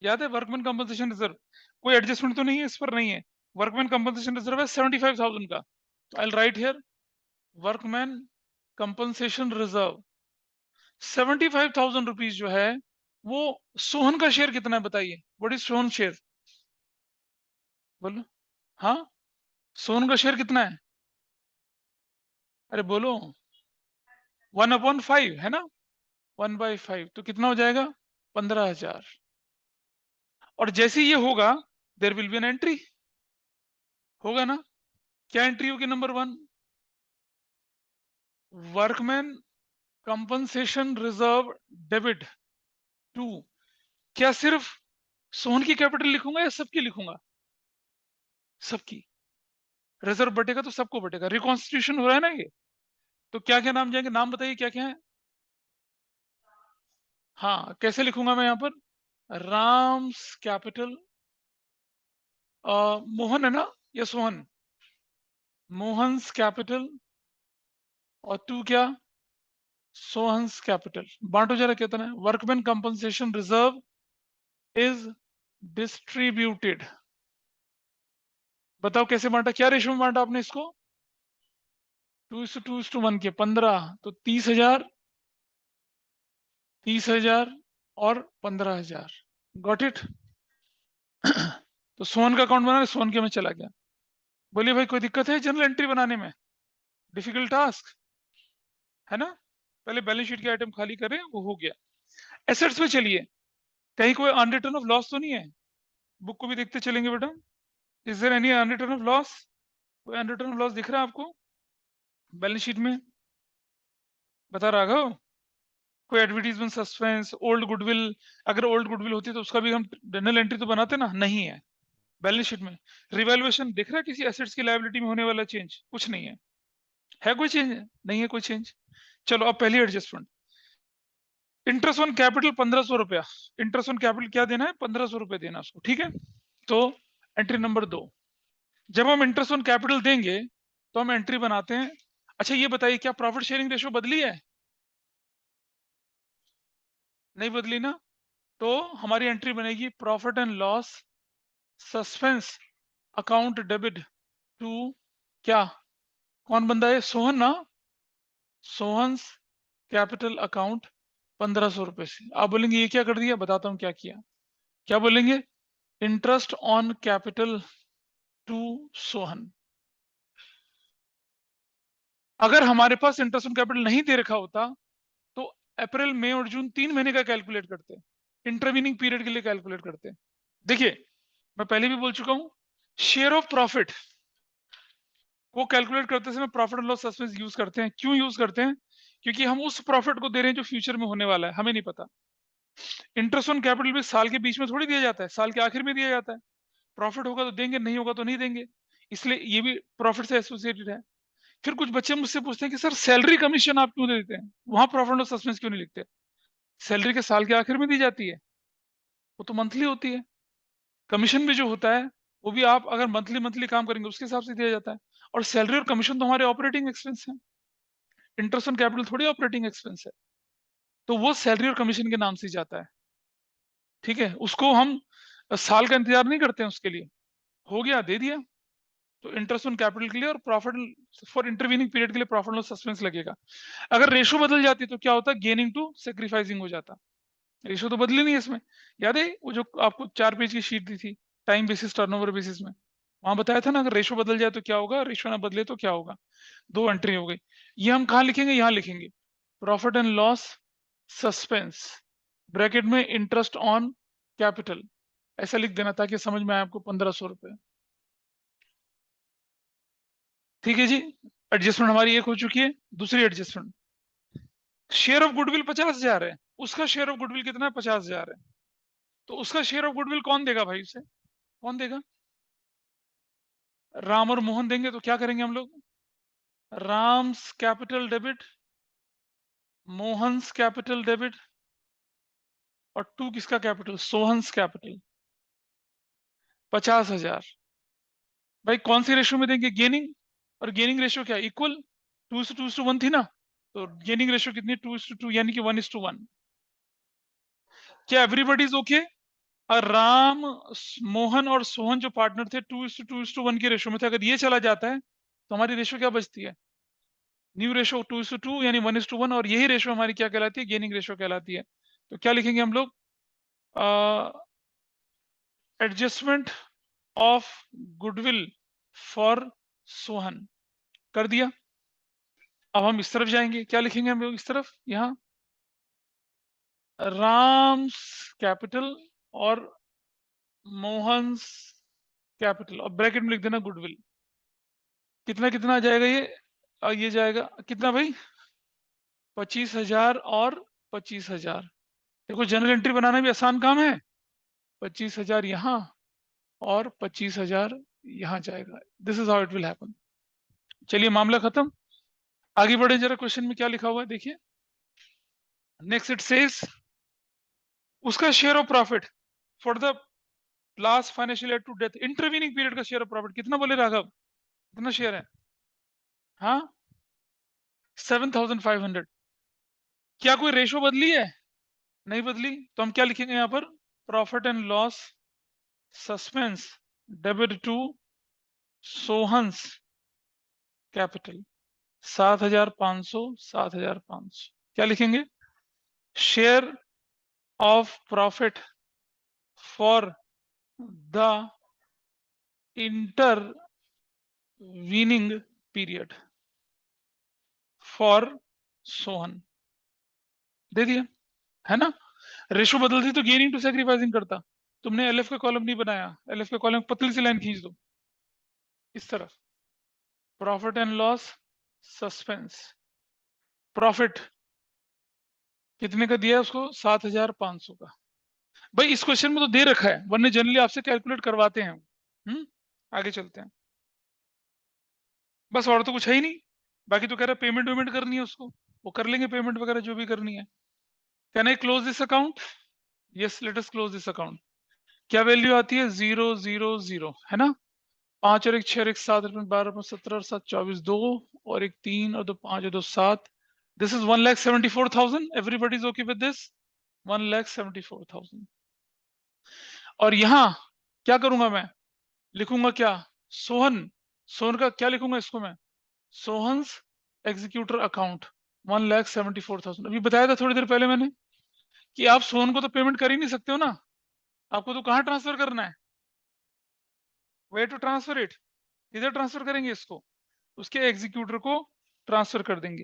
याद है वर्कमैन कंपनसेशन रिजर्व। कोई एडजस्टमेंट तो नहीं है इस पर, नहीं है। वर्कमैन कंपनसेशन रिजर्व है 75,000 का, तो I right here workman compensation reserve 75,000 rupees जो है वो। सोहन का शेयर कितना है बताइए, व्हाट इज सोहन शेयर, बोलो, हाँ सोहन का शेयर कितना है, अरे बोलो, 1/5 है ना, 1/5 तो कितना हो जाएगा, 15,000। और जैसे ये होगा there will be an entry, होगा ना। क्या एंट्री होगी, number 1 workman compensation reserve debit 2। क्या सिर्फ सोहन की कैपिटल लिखूंगा या सबकी लिखूंगा, सबकी। रिजर्व बटेगा तो सबको बटेगा, रिकॉन्स्टिट्यूशन हो रहा है ना ये। तो क्या क्या नाम जाएंगे, नाम बताइए क्या क्या है। हाँ कैसे लिखूंगा मैं यहाँ पर, राम्स कैपिटल, मोहन है ना या सोहन, मोहन्स कैपिटल, और 2 क्या, सोहन्स कैपिटल। बांटो जरा कितना है। Workman compensation reserve is distributed, बताओ कैसे बांटा, क्या रेशो में बांटा आपने इसको, 2:2:1 के 15, तो 30,000, 30,000 और 15,000। Got it. तो सोहन का अकाउंट बना, सोहन के में चला गया। बोलिए भाई कोई दिक्कत है जनरल एंट्री बनाने में, डिफिकल्ट टास्क है ना। पहले बैलेंस शीट के आइटम खाली करें, वो हो गया। एसेट्स पे चलिए, कहीं कोई अनरिटर्न ऑफ लॉस तो नहीं है, बुक को भी देखते चलेंगे बेटा। Is there any unreturn of loss, कोई अनरिटर्न ऑफ लॉस दिख रहा है आपको बैलेंस शीट में, बता राघव। कोई एडवर्टीजमेंट, सस्पेंस, ओल्ड गुडविल, अगर ओल्ड गुडविल होती तो उसका भी हम जनरल एंट्री तो बनाते ना, नहीं है बैलेंस शीट में। रिवैल्यूएशन दिख रहा है किसी एसेट्स की लायबिलिटी में होने वाला चेंज, कुछ नहीं है। है कोई चेंज? नहीं है कोई चेंज। चलो अब पहली एडजस्टमेंट, इंटरेस्ट ऑन कैपिटल 1500 रुपया। इंटरेस्ट ऑन कैपिटल क्या देना है? 1500 रुपया देना उसको, ठीक है। तो एंट्री नंबर 2, जब हम इंटरेस्ट ऑन कैपिटल देंगे तो हम एंट्री बनाते हैं। अच्छा ये बताइए, क्या प्रॉफिट शेयरिंग रेशो बदली है? नहीं बदली ना। तो हमारी एंट्री बनेगी profit and loss suspense account debit to, क्या, कौन बंदा है? सोहन ना। सोहन्स कैपिटल अकाउंट 1500 रुपए से। आप बोलेंगे ये क्या कर दिया? बताता हूँ क्या किया। क्या बोलेंगे? Interest on capital to Sohan. अगर हमारे पास इंटरेस्ट ऑन कैपिटल नहीं दे रखा होता तो अप्रैल मई और जून 3 महीने का कैलकुलेट करते, इंटरवीनिंग पीरियड के लिए कैलकुलेट करते। देखिए मैं पहले भी बोल चुका हूं, शेयर ऑफ प्रॉफिट को कैलकुलेट करते समय profit and loss suspense use करते हैं। क्यों यूज करते हैं? क्योंकि हम उस प्रॉफिट को दे रहे हैं जो फ्यूचर में होने वाला है, हमें नहीं पता। इंटरेस्ट ऑन कैपिटल भी साल के बीच में थोड़ी दिया जाता है, साल के आखिर में दिया जाता है। प्रॉफिट होगा तो देंगे, नहीं होगा तो नहीं देंगे, इसलिए ये भी प्रॉफिट से एसोसिएटेड है। फिर कुछ बच्चे मुझसे पूछते हैं कि सर सैलरी कमीशन आप क्यों दे देते हैं, वहां प्रॉफिट एंड लॉस सस्पेंस क्यों नहीं लिखते? सैलरी के साल के आखिर में दी जाती है, वो तो मंथली होती है। कमीशन भी जो होता है वो भी आप अगर मंथली मंथली काम करेंगे उसके हिसाब से दिया जाता है। और सैलरी और कमीशन तो हमारे ऑपरेटिंग एक्सपेंस है, इंटरेस्ट ऑन कैपिटल थोड़ी ऑपरेटिंग एक्सपेंस है। तो वो सैलरी और कमीशन के नाम से ही जाता है, ठीक है। उसको हम साल का इंतजार नहीं करते हैं उसके लिए, हो गया दे दिया। तो इंटरेस्ट ऑन कैपिटल के लिए और प्रॉफिट फॉर इंटरवीनिंग पीरियड के लिए प्रॉफिट लॉस सस्पेंस लगेगा। अगर रेशो बदल जाती तो क्या होता? गेनिंग टू सेक्रीफाइसिंग हो जाता। रेशो तो बदली नहीं है इसमें। याद है वो जो आपको 4 पेज की शीट दी थी, टाइम बेसिस टर्नओवर बेसिस में, वहां बताया था ना अगर रेशो बदल जाए तो क्या होगा, रेशो ना बदले तो क्या होगा। 2 एंट्री हो गई। ये हम कहाँ लिखेंगे? यहाँ लिखेंगे profit and loss suspense bracket में इंटरेस्ट ऑन कैपिटल, ऐसा लिख देना ताकि समझ में आए आपको। 1500 रुपए, ठीक है जी। एडजस्टमेंट हमारी एक हो चुकी है। दूसरी एडजस्टमेंट, शेयर ऑफ गुडविल 50,000 है, उसका शेयर ऑफ गुडविल कितना है? 50,000 है। तो उसका शेयर ऑफ गुडविल कौन देगा भाई? उसे कौन देगा? राम और मोहन देंगे। तो क्या करेंगे हम लोग? Ram's capital debit, Mohan's capital debit, और टू किसका कैपिटल? सोहन्स कैपिटल 50,000। भाई कौन सी रेशियो में देंगे? गेनिंग। और गेनिंग रेशियो क्या? इक्वल 2:1 थी ना। तो गेनिंग रेशियो कितनी? 2:2 यानी कि 1:1। क्या एवरीबडी इज ओके? और राम, मोहन और सोहन जो पार्टनर थे 2:2:1 की रेशियो में थे, अगर ये चला जाता है तो हमारी रेशियो क्या बचती है? न्यू रेशियो 2:2 यानी 1:1, और यही रेशियो हमारी क्या कहलाती है? गेनिंग रेशियो कहलाती है। तो क्या लिखेंगे हम लोग? Adjustment of goodwill for Sohan, कर दिया। अब हम इस तरफ जाएंगे, क्या लिखेंगे हम लोग इस तरफ? यहाँ राम्स कैपिटल और मोहन्स कैपिटल, और ब्रैकेट में लिख देना गुडविल। कितना कितना आ जाएगा ये? ये जाएगा कितना भाई? 25,000 और 25,000। देखो जनरल एंट्री बनाना भी आसान काम है। 25,000 यहाँ और 25,000 यहाँ जाएगा। This is how it will happen. चलिए मामला खत्म, आगे बढ़े जरा। क्वेश्चन में क्या लिखा हुआ है देखिए। नेक्स्ट इट सेज, उसका share of profit for the last financial year to death intervening period का शेयर ऑफ प्रॉफिट कितना बोले राघव? कितना शेयर है? हाँ 7,500। क्या कोई रेशो बदली है? नहीं बदली। तो हम क्या लिखेंगे यहाँ पर? Profit and loss suspense debit to Sohan's capital 7,500, 7,500। क्या लिखेंगे? Share of profit for the intervening period for Sohan, दे दिया, है ना। रेशो बदलती तो गेनिंग टू सैक्रिफाइसिंग करता। तुमने एलएफ का कॉलम नहीं बनाया, एलएफ का कॉलम पतली सी लाइन खींच दो इस तरफ। Profit and loss suspense, profit कितने का दिया है उसको? 7,500 का। भाई इस क्वेश्चन में तो दे रखा है, वरना जनरली आपसे कैलकुलेट करवाते हैं। आगे चलते हैं। बस और तो कुछ है ही नहीं। बाकी तो कह रहा है पेमेंट करनी है उसको, वो कर लेंगे पेमेंट वगैरह जो भी करनी है। Can I close this account? Yes, let us close this account. क्या वैल्यू आती है? 000, है ना। 5 और 1 6 और 1 7 और 12 और 17 और 7 24, 2 और 1 3 और 2 5 और 2 7। This is 1,74,000। Everybody is okay with this? 1,74,000। और यहां क्या करूंगा मैं? लिखूंगा क्या? सोहन। सोहन का क्या लिखूंगा इसको मैं? Sohan's executor account 1,74,000। अभी बताया था थोड़ी देर पहले मैंने कि आप सोहन को तो पेमेंट कर ही नहीं सकते हो ना, आपको तो कहाँ ट्रांसफर करना है? Way to transfer it. किधर ट्रांसफर करेंगे इसको? उसके एग्जीक्यूटर को ट्रांसफर कर देंगे।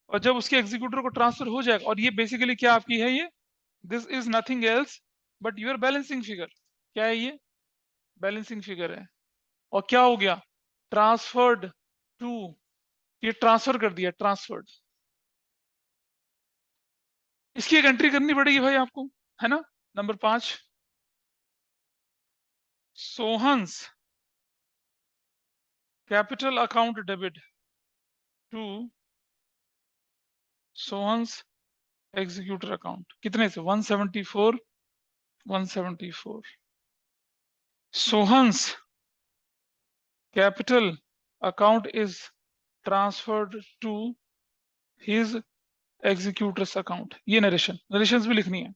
और जब उसके एग्जीक्यूटर को ट्रांसफर हो जाएगा, और ये बेसिकली क्या आपकी है, ये this is nothing else but your balancing figure. क्या है ये? बैलेंसिंग फिगर है। और क्या हो गया? ट्रांसफर्ड टू, ये ट्रांसफर कर दिया, ट्रांसफर्ड। इसकी एक एंट्री करनी पड़ेगी भाई आपको, है ना। Number 5, Sohan's capital account debit to Sohan's executor account. कितने से? 174, 174। Sohan's capital account is transferred to his executors account. ये नरेशंस भी लिखनी है।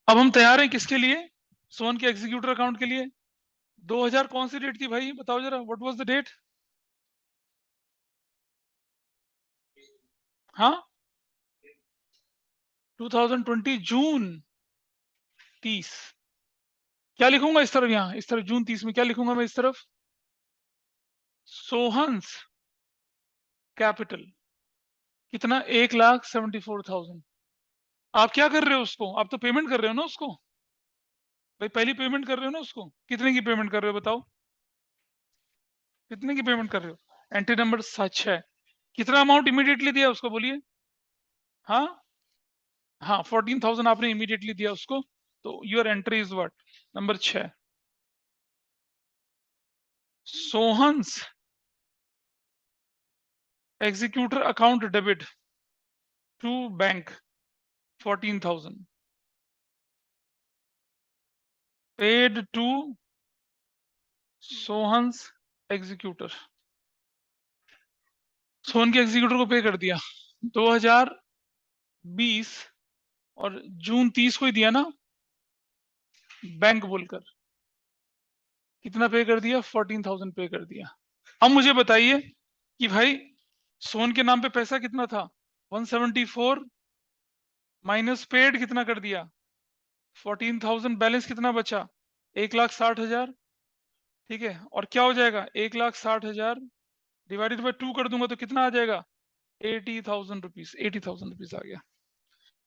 अब हम तैयार हैं किसके लिए? सोहन के एग्जीक्यूटर अकाउंट के लिए। 2000 कौन सी डेट थी भाई, बताओ जरा, व्हाट वाज द डेट? हाँ, 2020 जून 30। क्या लिखूंगा इस तरफ? यहाँ इस तरफ जून 30 में क्या लिखूंगा मैं इस तरफ? सोहन्स कैपिटल कितना? 1,74,000। आप क्या कर रहे हो उसको? आप तो पेमेंट कर रहे हो ना उसको भाई, पहली पेमेंट कर रहे हो ना उसको। कितने की पेमेंट कर रहे हो बताओ? कितने की पेमेंट कर रहे हो? एंट्री नंबर सच है। कितना अमाउंट इमीडिएटली दिया उसको, बोलिए। हाँ हाँ, 14,000 आपने इमीडिएटली दिया उसको। तो your entry is what? Number 6, Sohan's executor account debit to bank 14,000 paid to Sohan's executor. Sohan के एग्जीक्यूटर को पे कर दिया 2020 और जून 30 को ही दिया ना, बैंक बोलकर। कितना पे कर दिया? 14,000 पे कर दिया। अब मुझे बताइए कि भाई सोहन के नाम पे पैसा कितना था? 174 माइनस पेड कितना कर दिया? 14,000। बैलेंस कितना बचा? 1,60,000। ठीक है, और क्या हो जाएगा? 1,60,000 डिवाइडेड बाई 2 कर दूंगा तो कितना आ जाएगा? 80,000 रुपीज। 80,000 रुपीज आ गया।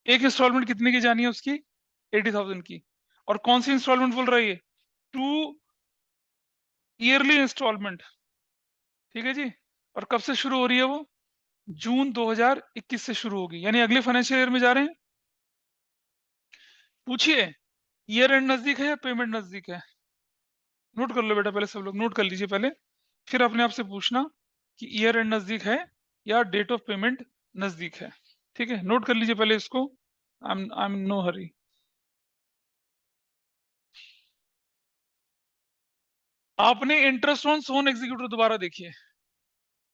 एक इंस्टॉलमेंट कितने की जानी है उसकी? 80,000 की। और कौन सी इंस्टॉलमेंट बोल रही है? 2 ईयरली इंस्टॉलमेंट। ठीक है जी। और कब से शुरू हो रही है वो? जून 2021 से शुरू होगी, यानी अगले फाइनेंशियल ईयर में जा रहे हैं। पूछिए, ईयर एंड नजदीक है या पेमेंट नजदीक है? नोट कर लो बेटा, पहले सब लोग नोट कर लीजिए पहले, फिर अपने आप से पूछना कि ईयर एंड नजदीक है या डेट ऑफ पेमेंट नजदीक है। ठीक है, नोट कर लीजिए पहले इसको। I am no hurry. आपने इंटरेस्ट ऑन सोन एग्जीक्यूटर दोबारा देखिए,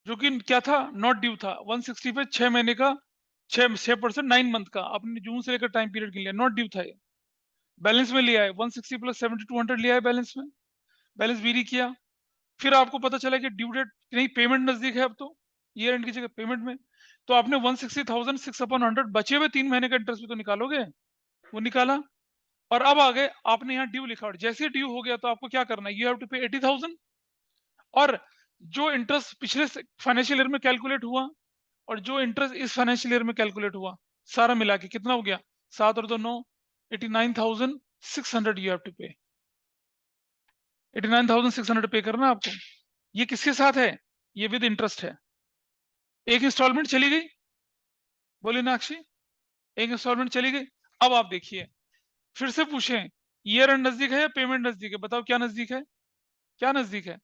जो कि क्या था? नॉट ड्यू था। 160 पे 6 महीने का, 6% 9 मंथ का, आपने जून से लेकर टाइम पीरियड के लिया, नॉट ड्यू था ये। बैलेंस में लिया है 160 प्लस 7200 लिया है बैलेंस में, बैलेंस भी किया। फिर आपको पता चला कि ड्यू डेट नहीं, पेमेंट नजदीक है अब तो, ईयर एंड की जगह पेमेंट में। तो आपने 160,000 6/100 बचे हुए 3 महीने का इंटरेस्ट भी तो निकालोगे, वो निकाला। और अब आगे आपने यहाँ ड्यू लिखा, और जैसे ड्यू हो गया तो आपको क्या करना है? यू हैव टू पे 80,000। और जो इंटरेस्ट पिछले फाइनेंशियल ईयर में कैलकुलेट हुआ और जो इंटरेस्ट इस फाइनेंशियल ईयर में कैलकुलेट हुआ, सारा मिला के कितना हो गया? 7 और 2 9, 89,600 यू हैव टू पे। 89,600 पे करना आपको। ये किसके साथ है? ये विद इंटरेस्ट है। एक इंस्टॉलमेंट चली गई, बोले नाक्षी, एक इंस्टॉलमेंट चली गई। अब आप देखिए, फिर से पूछें, ईयर एंड नजदीक है या पेमेंट नजदीक है? बताओ क्या नजदीक है? क्या नजदीक है?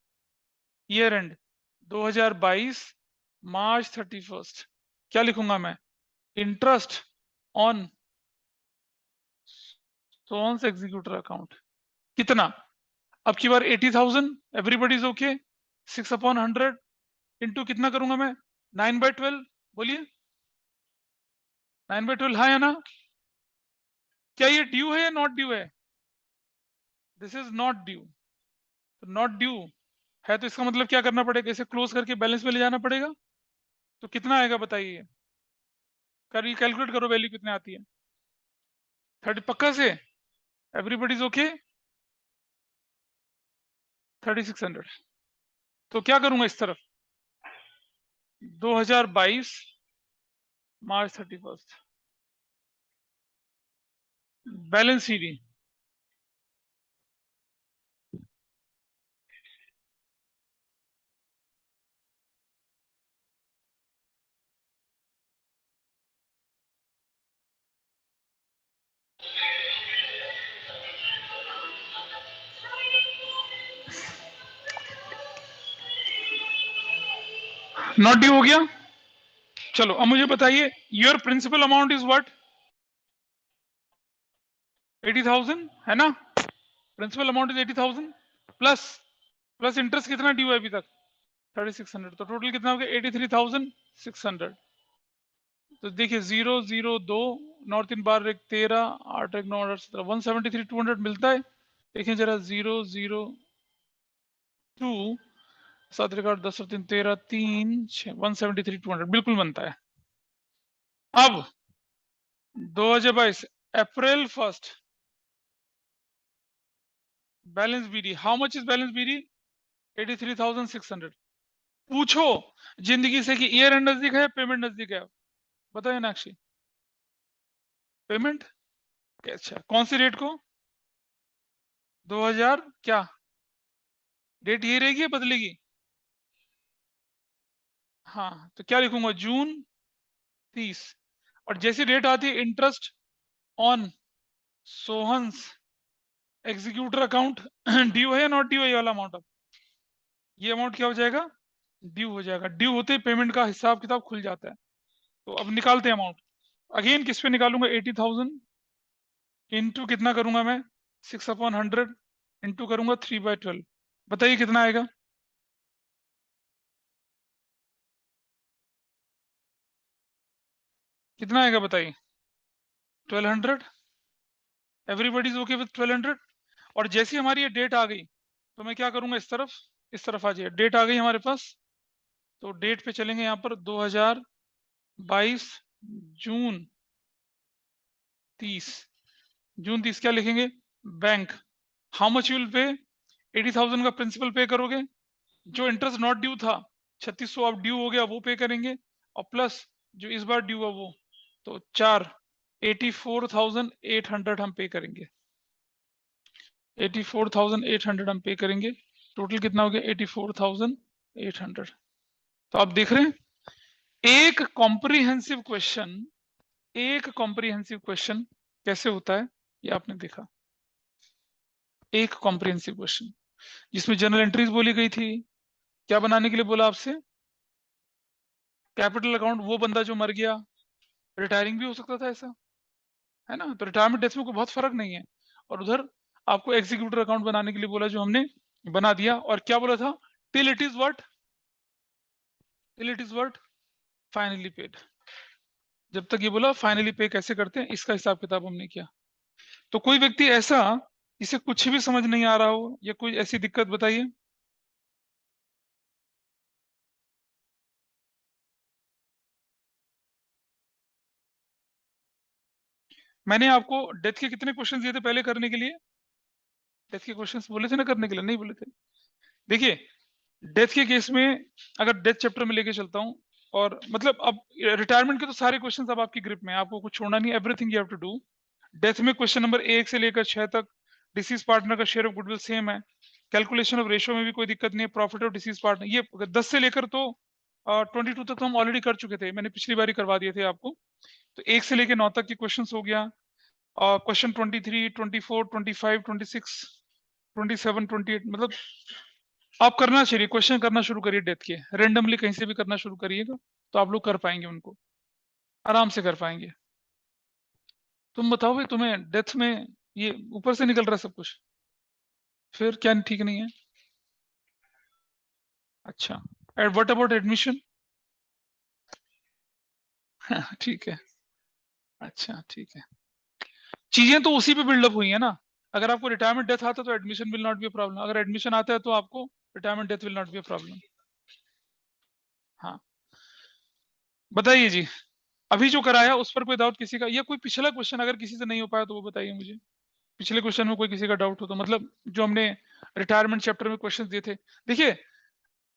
Year and. 2022 मार्च 31, क्या लिखूंगा मैं? इंटरेस्ट ऑन सोन्स एग्जीक्यूटर अकाउंट कितना? अब की बार 80,000, एवरीबडी इज ओके। 6/100 इंटू कितना करूंगा मैं? 9/12। बोलिए 9/12 हाँ या ना? क्या ये ड्यू है या नॉट ड्यू है? This is not due. तो नॉट ड्यू है तो इसका मतलब क्या करना पड़ेगा? इसे क्लोज करके बैलेंस में ले जाना पड़ेगा। तो कितना आएगा बताइए? करिए कैलकुलेट करो, वैल्यू कितने आती है? 30 पक्का से? Everybody is okay? 3600। तो क्या करूंगा इस तरफ? 2022 March 31 balance CD. Not due हो गया। चलो अब मुझे बताइए, your principal amount is what? 80,000 है ना? Principal amount is 80,000 plus plus interest कितना ड्यू है अभी तक? 3600। तो टोटल कितना हो गया? 83,600। तो देखिए 002 9 3 12 1 13 8 1 9 8 17 173,200 मिलता है। देखिए जरा 002 7 रिकॉर्ड 10 और 3 13 3 173,200 बिल्कुल बनता है। अब 2022 April 1 balance BD, how much is balance BD? 83,600। पूछो जिंदगी से कि ईयर एंड नजदीक है, पेमेंट नजदीक है? बताइए नाक्षी। पेमेंट? अच्छा कौन सी डेट को? 2000 क्या डेट यही रहेगी या बदलेगी? हाँ तो क्या लिखूंगा? जून 30। और जैसी डेट आती है interest on Sohan's executor account due है या नॉट ड्यू है? ये वाला अमाउंट, अब ये अमाउंट क्या हो जाएगा? ड्यू हो जाएगा। ड्यू होते ही पेमेंट का हिसाब किताब खुल जाता है। तो अब निकालते हैं अमाउंट। अगेन किस पे निकालूंगा? 80,000 इंटू कितना करूंगा मैं? 6/100 इंटू करूंगा 3/12। बताइए कितना आएगा? कितना आएगा बताइए? 1200। Everybody is okay with 1200। और जैसी हमारी ये डेट आ गई तो मैं क्या करूंगा? इस तरफ आ जाइए। डेट आ गई हमारे पास, तो डेट पे चलेंगे यहाँ पर 2022 जून 30। जून 30 क्या लिखेंगे? Bank. How much will pay? 80,000 का प्रिंसिपल पे करोगे। जो इंटरेस्ट नॉट ड्यू था 3600 अब ड्यू हो गया, वो पे करेंगे। और प्लस जो इस बार ड्यू है वो, तो 84,800 हम पे करेंगे। 84,800 हम पे करेंगे। टोटल कितना हो गया? 84,800। तो आप देख रहे हैं एक कॉम्प्रिहेंसिव क्वेश्चन कैसे होता है, ये आपने देखा। एक कॉम्प्रिहेंसिव क्वेश्चन जिसमें जनरल एंट्रीज बोली गई थी। क्या बनाने के लिए बोला आपसे? Capital account. वो बंदा जो मर गया, रिटायरिंग भी हो सकता था ऐसा, है ना? तो रिटायरमेंट डेथ में कोई बहुत फर्क नहीं है। और उधर आपको एग्जीक्यूटर अकाउंट बनाने के लिए बोला, जो हमने बना दिया। और क्या बोला था? Till it is what? Till it is what? Finally paid. जब तक ये बोला फाइनली पे कैसे करते हैं, इसका हिसाब किताब हमने किया। तो कोई व्यक्ति ऐसा जिसे कुछ भी समझ नहीं आ रहा हो या कोई ऐसी दिक्कत बताइए। मैंने आपको डेथ के कितने क्वेश्चन दिए थे पहले करने के लिए? डेथ के क्वेश्चंस बोले थे ना करने के लिए? नहीं बोले थे? देखिए डेथ के केस में अगर डेथ चैप्टर में लेके चलता हूँ, और मतलब अब रिटायरमेंट के तो सारे क्वेश्चंस अब आपकी ग्रिप में है, आपको कुछ छोड़ना नहीं, everything you have to do. Death में क्वेश्चन नंबर 1 से लेकर 6 तक डिसीज पार्टनर का शेयर ऑफ गुडविल सेम है। कैलकुलेशन ऑफ रेशियो में भी कोई दिक्कत नहीं है। प्रॉफिट ऑफ डिसीज पार्टनर, ये 10 से लेकर तो 22 तक तो हम ऑलरेडी कर चुके थे, मैंने पिछली बार ही करवा दिए थे आपको। तो 1 से लेकर 9 तक के क्वेश्चन हो गया। क्वेश्चन 23, 24, 25, 26, 27, 28 मतलब आप करना चाहिए, क्वेश्चन करना शुरू करिए डेथ के, रेंडमली कहीं से भी करना शुरू करिएगा तो आप लोग कर पाएंगे, उनको आराम से कर पाएंगे। तुम बताओ भाई, तुम्हें डेथ में ये ऊपर से निकल रहा है सब कुछ, फिर क्या ठीक नहीं है? अच्छा, एंड व्हाट अबाउट एडमिशन? ठीक है, अच्छा ठीक है। चीजें तो उसी पे बिल्डअप हुई है ना। अगर आपको रिटायरमेंट डेथ आता है तो admission will not be a problem, अगर एडमिशन आता है तो आपको retirement death will not be a problem. हाँ, बताइए जी, अभी जो कराया उस पर कोई डाउट किसी का, या कोई पिछला क्वेश्चन अगर किसी से नहीं हो पाया तो वो बताइए मुझे। पिछले क्वेश्चन में कोई किसी का डाउट हो तो, मतलब जो हमने रिटायरमेंट चैप्टर में क्वेश्चन दिए थे। देखिए,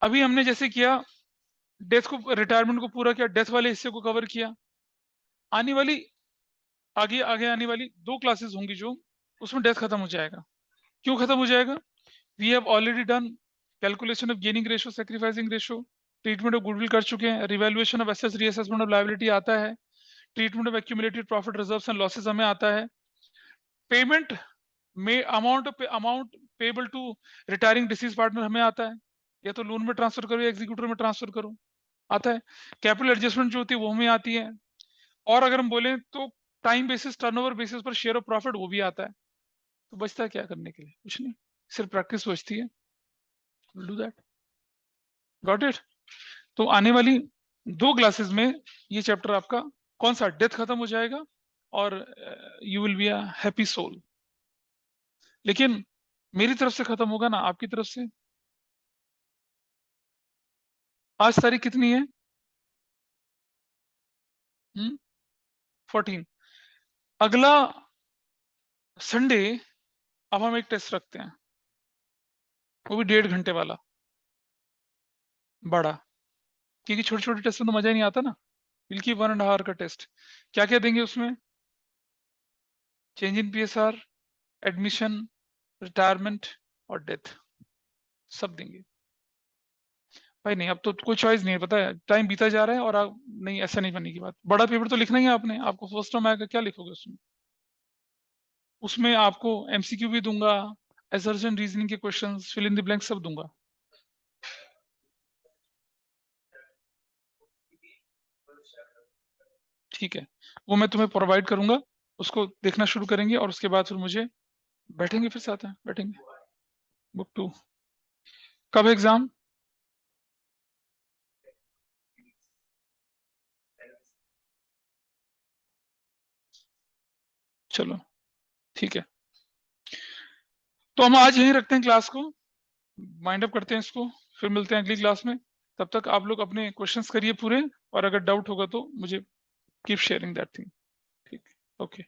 अभी हमने जैसे किया, डेथ को, रिटायरमेंट को पूरा किया, डेथ वाले हिस्से को कवर किया। आने वाली, आगे आगे आने वाली 2 क्लासेस होंगी जो, उसमें डेथ खत्म हो जाएगा। क्यों खत्म हो जाएगा? We have already done calculation of gaining ratio, sacrificing ratio, treatment of goodwill कर चुके हैं, revaluation of assets, reassessment of liability आता है, treatment of accumulated profit reserves and losses हमें आता है, पेमेंट में amount payable to retiring deceased partner हमें आता है, या तो लोन में ट्रांसफर करो या एग्जीक्यूटर में ट्रांसफर करो, आता है। कैपिटल एडजस्टमेंट जो होती है वो हमें आती है, और अगर हम बोलें तो टाइम बेसिस, टर्नओवर बेसिस पर शेयर ऑफ प्रॉफिट वो भी आता है। तो बचता है क्या करने के लिए? कुछ नहीं, सिर्फ प्रैक्टिस बचती है। Do that, got it. तो आने वाली 2 क्लासेस में ये चैप्टर आपका कौन सा, डेथ खत्म हो जाएगा, और you will be a happy soul. लेकिन मेरी तरफ से खत्म होगा ना, आपकी तरफ से? आज तारीख कितनी है? 14। अगला संडे अब हम एक टेस्ट रखते हैं, वो भी 1.5 घंटे वाला, बड़ा। क्योंकि छोटे छोटे टेस्ट में तो मजा ही नहीं आता ना। बल्कि 1.5 आवर का टेस्ट। क्या क्या देंगे उसमें? Change in PSR, admission, retirement और डेथ, सब देंगे। भाई नहीं, अब तो कोई चॉइस नहीं है, पता है टाइम बीता जा रहा है, और आप नहीं, ऐसा नहीं बनने की बात। बड़ा पेपर तो लिखना ही है आपने, आपको फर्स्ट टर्म आएगा, क्या लिखोगे उसमें? उसमें आपको एमसीक्यू भी दूंगा, असर्शन रीजनिंग के questions, fill in the blank सब दूंगा। ठीक है, वो मैं तुम्हें प्रोवाइड करूंगा, उसको देखना शुरू करेंगे, और उसके बाद फिर मुझे बैठेंगे, फिर साथ में बैठेंगे। बुक 2 कब एग्जाम? चलो ठीक है, तो हम आज यहीं रखते हैं क्लास को, माइंड अप करते हैं इसको, फिर मिलते हैं अगली क्लास में। तब तक आप लोग अपने क्वेश्चंस करिए पूरे, और अगर डाउट होगा तो मुझे कीप शेयरिंग दैट थिंग। ठीक, ओके।